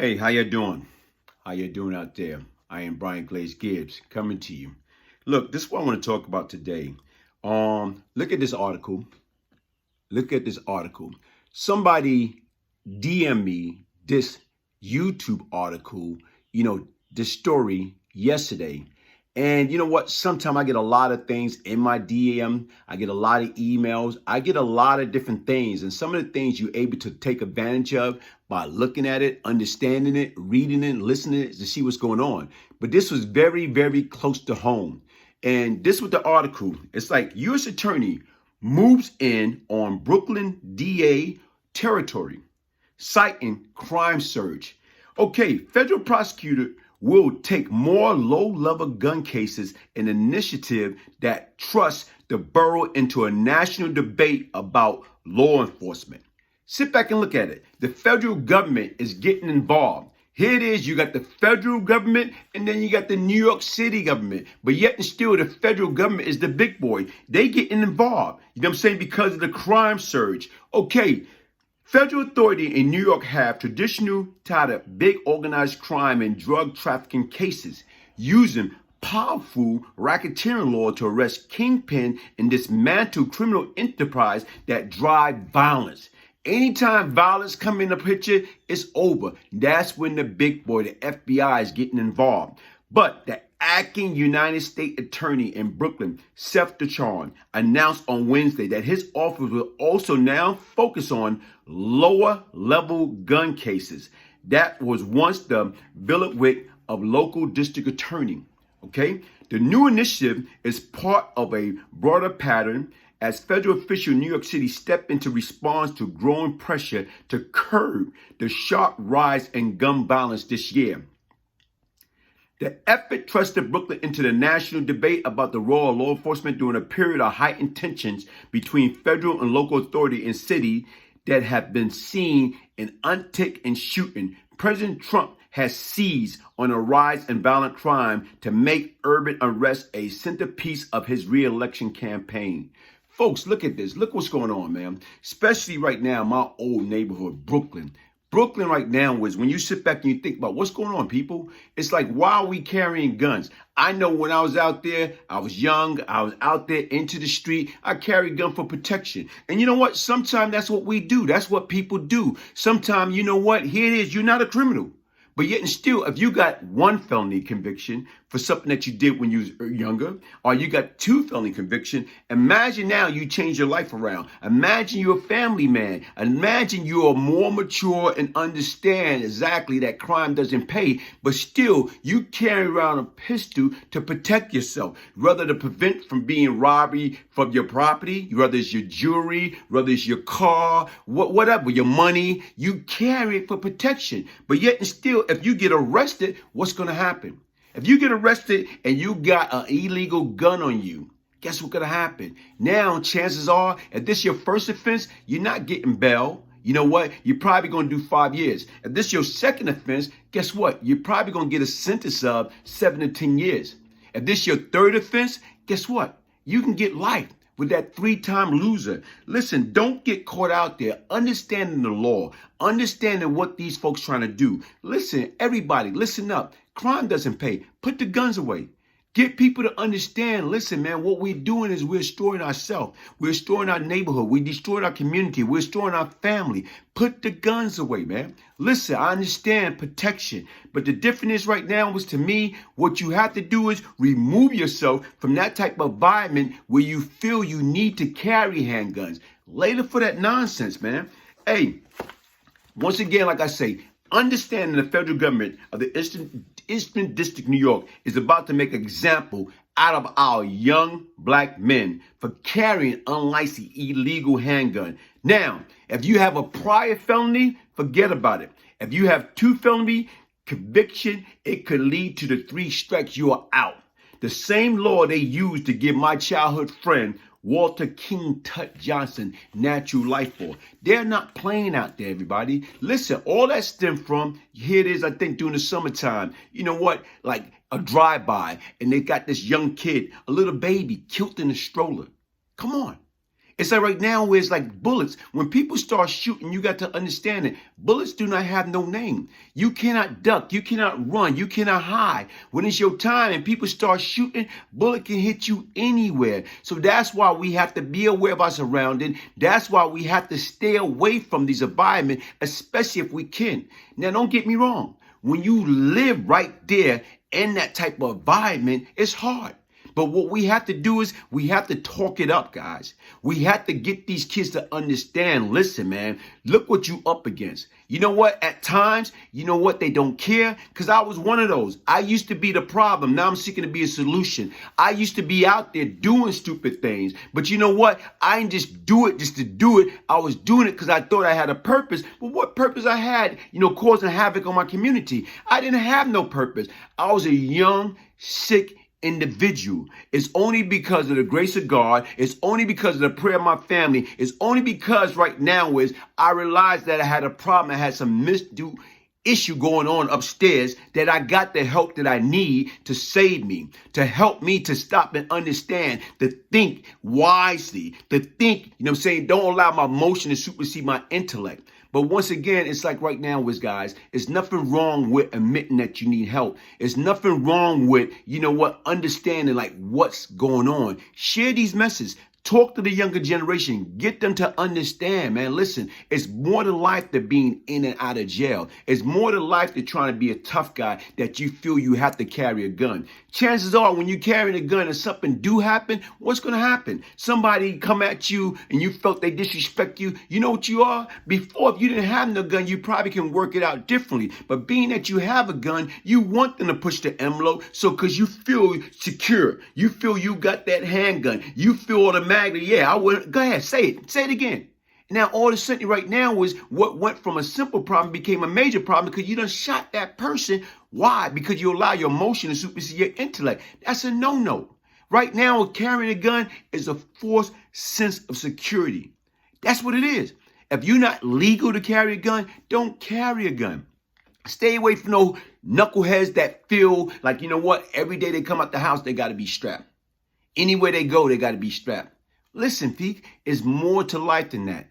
Hey, how you doing? How you doing out there? I am Glaze Gibbs coming to you. Look, this is what I want to talk about today. Look at this article. Look at this article. Somebody DM me this YouTube article, this story yesterday. And you know what? Sometimes I get a lot of things in my DM. I get a lot of emails. I get a lot of different things. And some of the things you're able to take advantage of by looking at it, understanding it, reading it, listening to see what's going on. But this was very, very close to home. And this was the article. It's like U.S. attorney moves in on Brooklyn DA territory, citing crime surge. Okay, federal prosecutor will take more low-level gun cases, an initiative that trusts the borough into a national debate about law enforcement. Sit back and look at it. The federal government is getting involved. Here it is, you got the federal government and then you got the New York City government. But yet and still, the federal government is the big boy. They getting involved, you know what I'm saying, because of the crime surge. Okay, federal authority in New York have traditionally tied up big organized crime and drug trafficking cases, using powerful racketeering law to arrest kingpin and dismantle criminal enterprise that drive violence. Anytime violence come in the picture, it's over. That's when the big boy, the FBI, is getting involved. But the acting United States Attorney in Brooklyn, Seth DeCharn, announced on Wednesday that his office will also now focus on lower level gun cases. That was once the bailiwick of local district attorney. Okay, the new initiative is part of a broader pattern as federal officials in New York City step into response to growing pressure to curb the sharp rise in gun violence this year. The effort thrusted Brooklyn into the national debate about the role of law enforcement during a period of heightened tensions between federal and local authority in cities that have been seen in uptick in shooting. President Trump has seized on a rise in violent crime to make urban arrest a centerpiece of his re-election campaign. Folks, look at this. Look what's going on, man. Especially right now, my old neighborhood, Brooklyn. Brooklyn right now is when you sit back and you think about what's going on, people. It's like, why are we carrying guns? I know when I was out there, I was young. I was out there into the street. I carried a gun for protection. And you know what? Sometimes that's what we do. That's what people do. Sometimes, you know what? Here it is. You're not a criminal. But yet and still, if you got one felony conviction for something that you did when you was younger, or you got two felony convictions, imagine now you change your life around. Imagine you're a family man. Imagine you're more mature and understand exactly that crime doesn't pay, but still you carry around a pistol to protect yourself, rather to prevent from being robbery from your property, whether it's your jewelry, whether it's your car, whatever, your money, you carry it for protection. But yet and still, if you get arrested, what's going to happen? If you get arrested and you got an illegal gun on you, guess what's going to happen? Now, chances are, if this is your first offense, you're not getting bail. You know what? You're probably going to do 5 years. If this is your second offense, guess what? You're probably going to get a sentence of 7 to 10 years. If this is your third offense, guess what? You can get life with that 3-time loser. Listen, don't get caught out there understanding the law, understanding what these folks trying to do. Listen, everybody, listen up. Crime doesn't pay. Put the guns away. Get people to understand, listen, man, what we're doing is we're destroying ourselves. We're destroying our neighborhood. We're destroying our community. We're destroying our family. Put the guns away, man. Listen, I understand protection, but the difference is right now was, to me, what you have to do is remove yourself from that type of environment where you feel you need to carry handguns. Later for that nonsense, man. Hey, once again, like I say, understanding the federal government of the Eastern District, New York, is about to make an example out of our young black men for carrying unlicensed illegal handgun. Now, if you have a prior felony, forget about it. If you have 2 felony conviction, it could lead to the 3 strikes, you are out. The same law they used to give my childhood friend Walter King Tut Johnson natural life for. They're not playing out there, everybody. Listen, all that stemmed from, here it is, I think, during the summertime. You know what? Like a drive-by, and they got this young kid, a little baby, killed in a stroller. Come on. It's like right now where it's like bullets. When people start shooting, you got to understand it. Bullets do not have no name. You cannot duck. You cannot run. You cannot hide. When it's your time and people start shooting, bullet can hit you anywhere. So that's why we have to be aware of our surroundings. That's why we have to stay away from these environments, especially if we can. Now, don't get me wrong. When you live right there in that type of environment, it's hard. But what we have to do is we have to talk it up, guys. We have to get these kids to understand, listen, man, look what you up against. You know what? At times, you know what? They don't care, because I was one of those. I used to be the problem. Now I'm seeking to be a solution. I used to be out there doing stupid things. But you know what? I didn't just do it just to do it. I was doing it because I thought I had a purpose. But what purpose I had, causing havoc on my community? I didn't have no purpose. I was a young, sick individual. It's only because of the grace of God. It's only because of the prayer of my family. It's only because right now is I realized that I had a problem. I had some issue going on upstairs, that I got the help that I need to save me, to help me to stop and understand, to think wisely, to think, don't allow my emotion to supersede my intellect. But once again, it's like right now is, guys, it's nothing wrong with admitting that you need help. It's nothing wrong with, understanding like what's going on. Share these messages. Talk to the younger generation. Get them to understand, man. Listen, it's more to life than being in and out of jail. It's more to life than trying to be a tough guy that you feel you have to carry a gun. Chances are when you carry a gun and something do happen, what's going to happen? Somebody come at you and you felt they disrespect you. You know what you are? Before, if you didn't have no gun, you probably can work it out differently. But being that you have a gun, you want them to push the envelope. So because you feel secure, you feel you got that handgun, you feel automatic. Yeah, I would. Go ahead, say it. Say it again. Now, all of a sudden right now is what went from a simple problem became a major problem because you done shot that person. Why? Because you allow your emotion to supersede your intellect. That's a no-no. Right now, carrying a gun is a forced sense of security. That's what it is. If you're not legal to carry a gun, don't carry a gun. Stay away from no knuckleheads that feel like, every day they come out the house, they got to be strapped. Anywhere they go, they got to be strapped. Listen, Peak, it's more to life than that.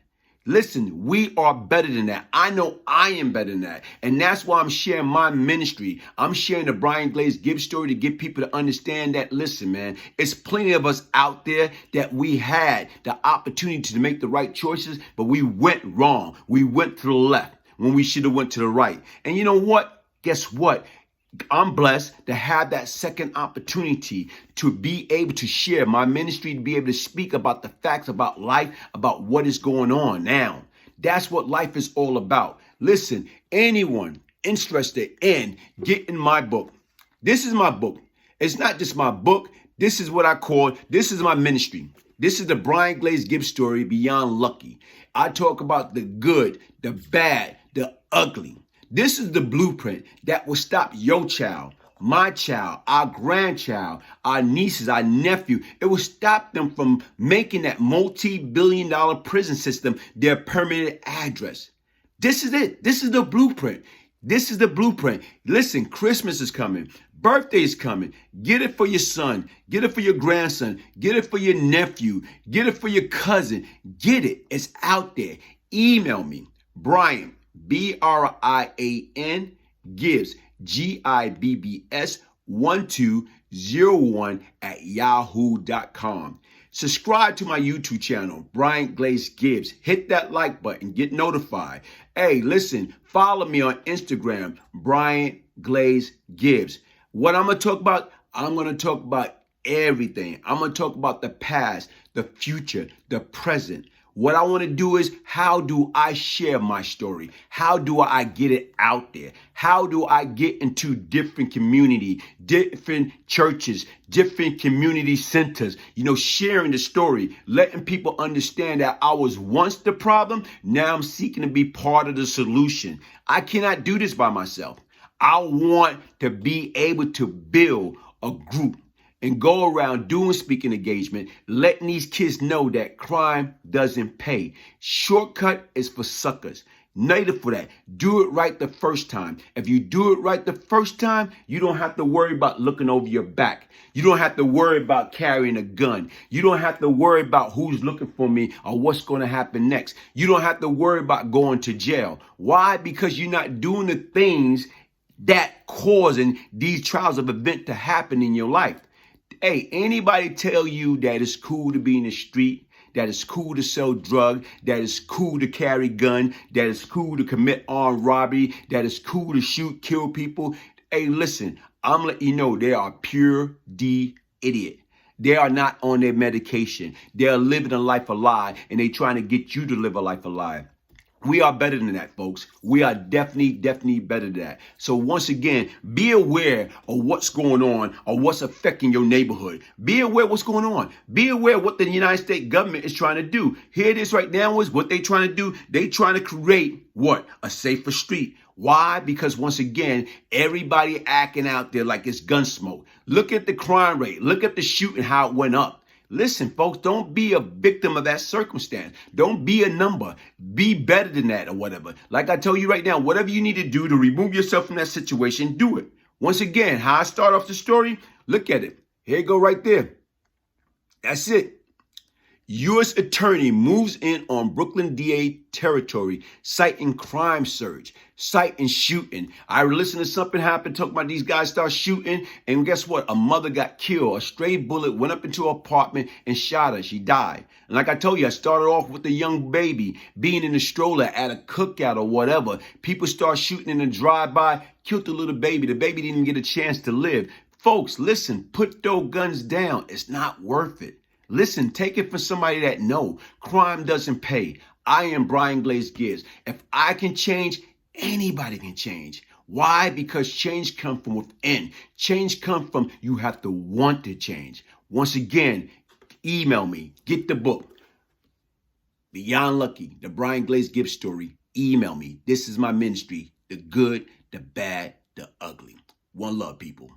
Listen, we are better than that. I know I am better than that. And that's why I'm sharing my ministry. I'm sharing the Glaze Gibbs story to get people to understand that, listen, man, it's plenty of us out there that we had the opportunity to make the right choices, but we went wrong. We went to the left when we should have went to the right. And you know what? Guess what? I'm blessed to have that second opportunity to be able to share my ministry, to be able to speak about the facts about life, about what is going on now. That's what life is all about. Listen, anyone interested in getting my book, this is my book. It's not just my book. This is what I call, this is my ministry. This is the Glaze Gibbs story, Beyond Lucky. I talk about the good, the bad, the ugly. This is the blueprint that will stop your child, my child, our grandchild, our nieces, our nephew. It will stop them from making that multi-billion-dollar prison system their permanent address. This is it. This is the blueprint. This is the blueprint. Listen, Christmas is coming. Birthday is coming. Get it for your son. Get it for your grandson. Get it for your nephew. Get it for your cousin. Get it. It's out there. Email me, Brian. BRIAN Gibbs, GIBBS 1201 at yahoo.com. Subscribe to my YouTube channel, Glaze Gibbs. Hit that like button, get notified. Hey, listen, follow me on Instagram, Glaze Gibbs. What I'm going to talk about? I'm going to talk about everything. I'm going to talk about the past, the future, the present. What I want to do is, how do I share my story? How do I get it out there? How do I get into different community, different churches, different community centers, sharing the story, letting people understand that I was once the problem. Now I'm seeking to be part of the solution. I cannot do this by myself. I want to be able to build a group and go around doing speaking engagement, letting these kids know that crime doesn't pay. Shortcut is for suckers. Negative for that. Do it right the first time. If you do it right the first time, you don't have to worry about looking over your back. You don't have to worry about carrying a gun. You don't have to worry about who's looking for me or what's going to happen next. You don't have to worry about going to jail. Why? Because you're not doing the things that causing these trials of event to happen in your life. Hey, anybody tell you that it's cool to be in the street, that it's cool to sell drugs, that it's cool to carry gun, that it's cool to commit armed robbery, that it's cool to shoot, kill people? Hey, listen, I'm letting you know they are pure D idiot. They are not on their medication. They're living a life of lie, and they trying to get you to live a life of lie. We are better than that, folks. We are definitely better than that. So once again, be aware of what's going on or what's affecting your neighborhood. Be aware of what's going on. Be aware of what the United States government is trying to do. Here it is right now is what they trying to do. They trying to create what? A safer street. Why? Because once again, everybody acting out there like it's gun smoke. Look at the crime rate. Look at the shooting, how it went up. Listen, folks, don't be a victim of that circumstance. Don't be a number. Be better than that or whatever. Like I tell you right now, whatever you need to do to remove yourself from that situation, do it. Once again, how I start off the story, look at it. Here you go right there. That's it. U.S. attorney moves in on Brooklyn DA territory, citing crime surge, citing shooting. I listened to something happen, talking about these guys start shooting, and guess what? A mother got killed. A stray bullet went up into her apartment and shot her. She died. And like I told you, I started off with a young baby being in a stroller at a cookout or whatever. People start shooting in a drive-by, killed the little baby. The baby didn't even get a chance to live. Folks, listen, put those guns down. It's not worth it. Listen, take it from somebody that know crime doesn't pay. I am Brian Glaze Gibbs. If I can change, anybody can change. Why? Because change comes from within. Change comes from you have to want to change. Once again, email me. Get the book. Beyond Lucky, the Brian Glaze Gibbs story. Email me. This is my ministry. The good, the bad, the ugly. One love, people.